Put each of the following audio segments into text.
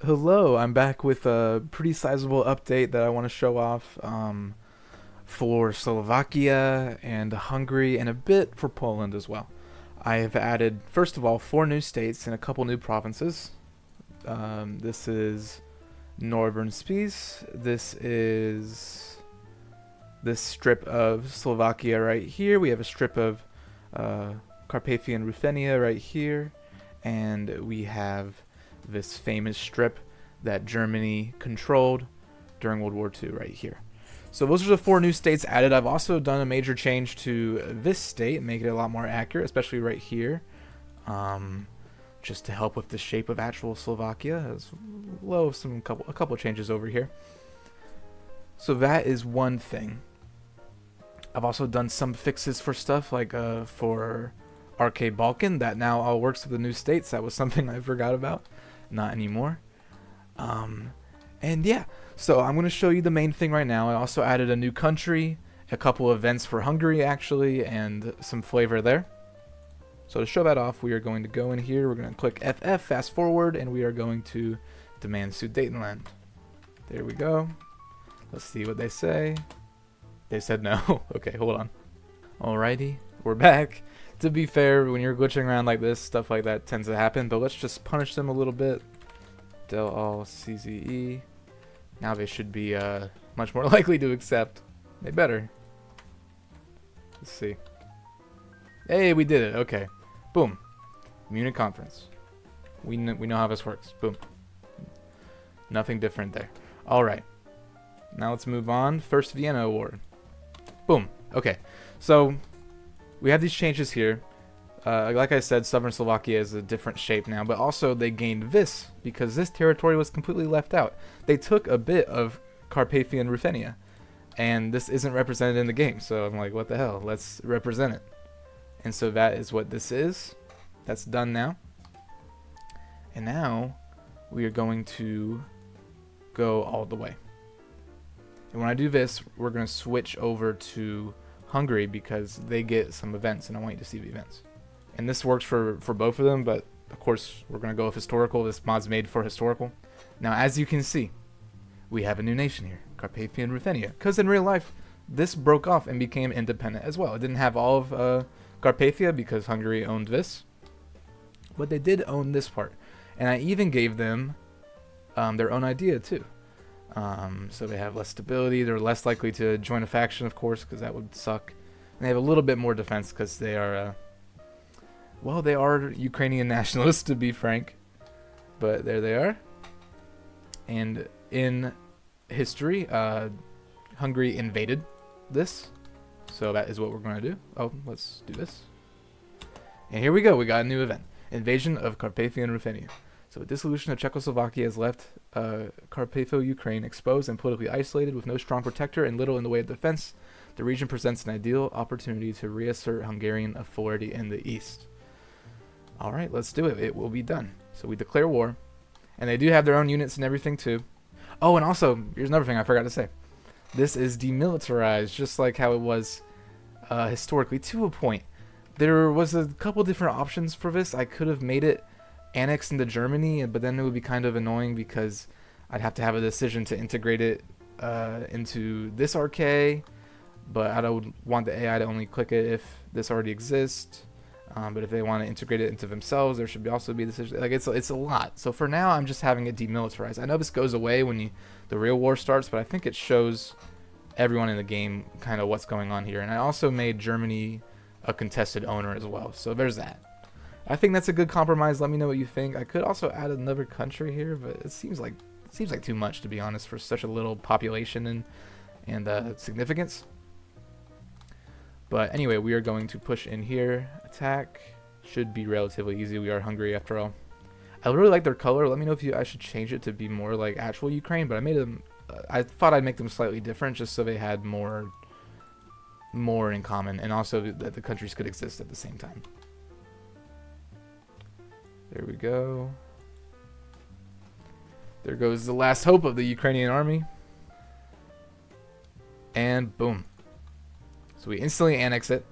Hello, I'm back with a pretty sizable update that I want to show off for Slovakia and Hungary and a bit for Poland as well. I have added, first of all, 4 new states and a couple new provinces. This is Northern Spice. This is this strip of Slovakia right here. We have a strip of Carpathia and Ruthenia right here. And we have this famous strip that Germany controlled during World War II right here. So those are the 4 new states added. I've also done a major change to this state, make it a lot more accurate, especially right here, just to help with the shape of actual Slovakia, as well as a couple changes over here. So that is one thing. I've also done some fixes for stuff like for RK Balkan that now all works with the new states. That was something I forgot about. Not anymore. And yeah, so I'm going to show you the main thing right now. I also added a new country, a couple events for Hungary actually, and some flavor there. So to show that off, we are going to go in here, we're going to click FF, fast forward, and we are going to demand Sudetenland. There we go. Let's see what they say. They said no. Okay, hold on. Alrighty, we're back. To be fair, when you're glitching around like this, stuff like that tends to happen, but let's just punish them a little bit. Del all CZE. Now they should be much more likely to accept. They better. Let's see. Hey, we did it. Okay. Boom. Munich conference. We know how this works. Boom. Nothing different there. Alright. Now let's move on. First Vienna Award. Boom. Okay. So we have these changes here. Like I said, Southern Slovakia is a different shape now, but also they gained this because this territory was completely left out. They took a bit of Carpathia and Ruthenia, and this isn't represented in the game, so I'm like, what the hell? Let's represent it. And so that is what this is. That's done now. And now we are going to go all the way. And when I do this, we're going to switch over to Hungary because they get some events, and I want you to see the events. And this works for both of them, but of course we're going to go with historical. This mod's made for historical. Now, as you can see, we have a new nation here, Carpathia and Ruthenia, because in real life, this broke off and became independent as well. It didn't have all of Carpathia because Hungary owned this, but they did own this part. And I even gave them their own idea too. So they have less stability. They're less likely to join a faction, of course, because that would suck. And they have a little bit more defense because they are, well, they are Ukrainian nationalists, to be frank. But there they are. And in history, Hungary invaded this. So that is what we're going to do. Oh, let's do this. And here we go. We got a new event. Invasion of Carpathia and Ruthenia. So dissolution of Czechoslovakia has left Carpatho-Ukraine exposed and politically isolated with no strong protector and little in the way of defense. The region presents an ideal opportunity to reassert Hungarian authority in the east. Alright, let's do it. It will be done. So we declare war. And they do have their own units and everything too. Oh, and also, here's another thing I forgot to say. This is demilitarized, just like how it was historically to a point. There was a couple different options for this. I could have made it annexed into Germany, but then it would be kind of annoying because I'd have to have a decision to integrate it into this RK, but I don't want the AI to only click it if this already exists. But if they want to integrate it into themselves, there should also be a decision. Like it's a lot. So for now, I'm just having it demilitarized. I know this goes away when the real war starts, but I think it shows everyone in the game kind of what's going on here. And I also made Germany a contested owner as well. So there's that. I think that's a good compromise. Let me know what you think. I could also add another country here, but it seems like too much, to be honest, for such a little population and significance. But anyway, we are going to push in here. Attack should be relatively easy. We are Hungary after all. I really like their color. Let me know if I should change it to be more like actual Ukraine, but I made them. I thought I'd make them slightly different just so they had more in common, and also that the countries could exist at the same time. There we go. There goes the last hope of the Ukrainian army. And boom. So we instantly annex it.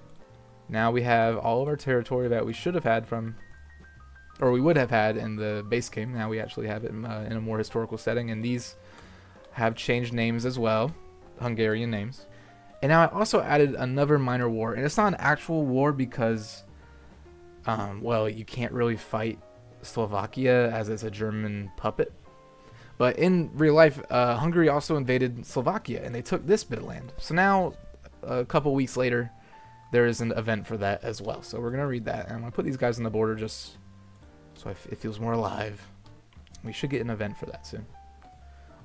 Now we have all of our territory that we should have had from or we would have had in the base game. Now we actually have it in a more historical setting, and these have changed names as well, Hungarian names. And now I also added another minor war, and it's not an actual war because, well, you can't really fight Slovakia as it's a German puppet. But in real life, Hungary also invaded Slovakia, and they took this bit of land. So now, a couple weeks later, there is an event for that as well. So we're going to read that, and I'm going to put these guys on the border just so it feels more alive. We should get an event for that soon.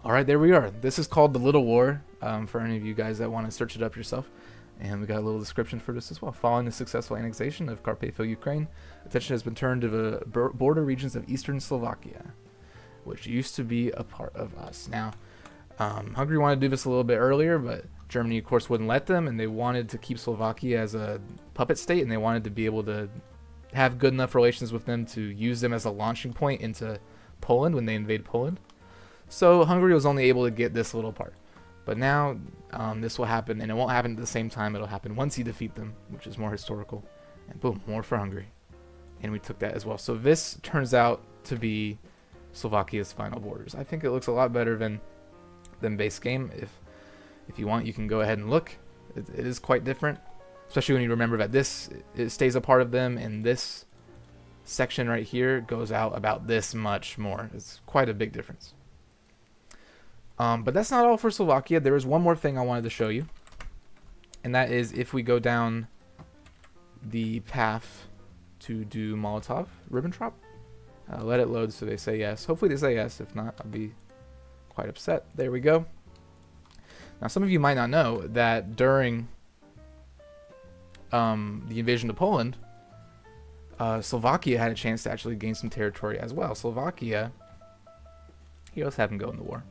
Alright, there we are. This is called the Little War, for any of you guys that want to search it up yourself. And we got a little description for this as well. Following the successful annexation of Carpatho-Ukraine, attention has been turned to the border regions of eastern Slovakia, which used to be a part of us. Now, Hungary wanted to do this a little bit earlier, but Germany, of course, wouldn't let them, and they wanted to keep Slovakia as a puppet state, and they wanted to be able to have good enough relations with them to use them as a launching point into Poland when they invade Poland. So Hungary was only able to get this little part. But now this will happen, and it won't happen at the same time. It'll happen once you defeat them, which is more historical. And boom, more for Hungary. And we took that as well. So this turns out to be Slovakia's final borders. I think it looks a lot better than base game. If you want, you can go ahead and look. It is quite different, especially when you remember that this it stays a part of them, and this section right here goes out about this much more. It's quite a big difference. But that's not all for Slovakia. There is one more thing I wanted to show you, and that is if we go down the path to do Molotov Ribbentrop. Let it load so they say yes. Hopefully they say yes. If not, I'll be quite upset. There we go. Now, some of you might not know that during the invasion of Poland, Slovakia had a chance to actually gain some territory as well. Slovakia, here, let's have them go in the war.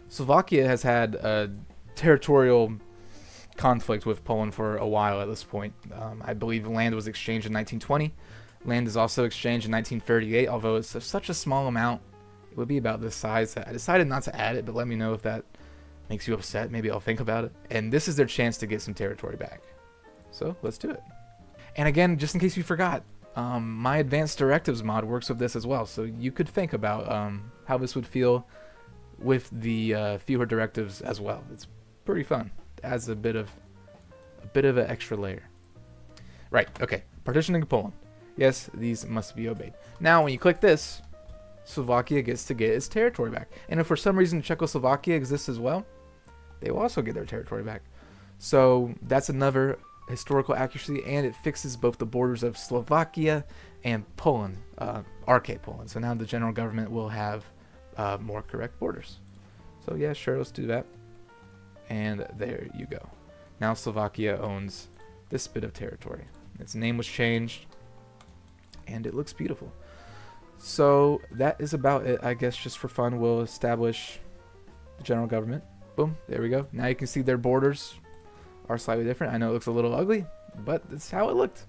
Slovakia has had a territorial conflict with Poland for a while at this point. I believe land was exchanged in 1920. Land is also exchanged in 1938, although it's such a small amount. It would be about this size. I decided not to add it, but let me know if that makes you upset. Maybe I'll think about it. And this is their chance to get some territory back. So let's do it. And again, just in case you forgot, my advanced directives mod works with this as well. So you could think about how this would feel with the fewer directives as well. It's pretty fun. It adds a bit of an extra layer. Right, okay. Partitioning Poland. Yes, these must be obeyed. Now, when you click this, Slovakia gets to get its territory back. And if for some reason Czechoslovakia exists as well, they will also get their territory back. So that's another historical accuracy, and it fixes both the borders of Slovakia and Poland, archaic Poland. So now the general government will have more correct borders. So yeah, sure, let's do that. And there you go. Now Slovakia owns this bit of territory. Its name was changed, and it looks beautiful. So that is about it, I guess. Just for fun, we'll establish the general government. Boom, there we go. Now you can see their borders are slightly different. I know it looks a little ugly, but that's how it looked.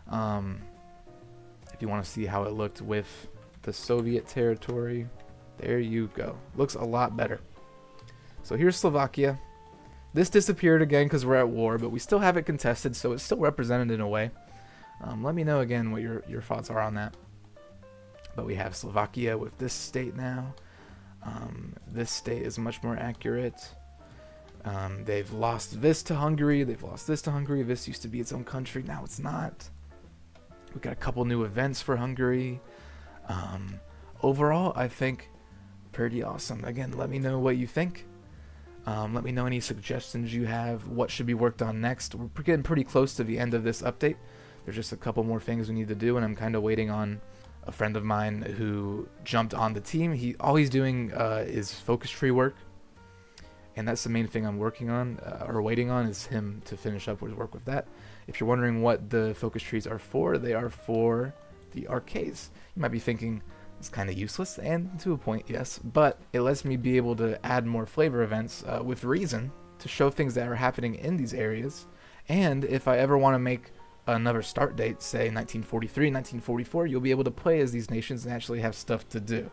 If you want to see how it looked with the Soviet territory, there you go. Looks a lot better. So here's Slovakia. This disappeared again because we're at war, but we still have it contested, so it's still represented in a way. Let me know again what your thoughts are on that. But we have Slovakia with this state now. This state is much more accurate. They've lost this to Hungary. They've lost this to Hungary. This used to be its own country. Now it's not. We've got a couple new events for Hungary. Overall, I think pretty awesome. Again, let me know what you think. Let me know any suggestions you have. What should be worked on next? We're getting pretty close to the end of this update. There's just a couple more things we need to do, and I'm kind of waiting on a friend of mine who jumped on the team. All he's doing is focus tree work, and that's the main thing I'm working on, or waiting on, is him to finish up his work with that. If you're wondering what the focus trees are for, they are for the arcades. You might be thinking, it's kind of useless, and to a point, yes, but it lets me be able to add more flavor events with reason to show things that are happening in these areas. And if I ever want to make another start date, say 1943, 1944, you'll be able to play as these nations and actually have stuff to do.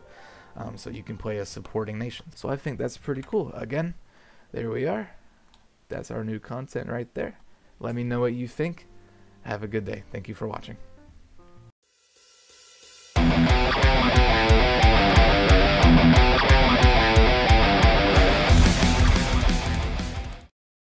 So you can play as supporting nations. So I think that's pretty cool. Again, there we are. That's our new content right there. Let me know what you think. Have a good day. Thank you for watching.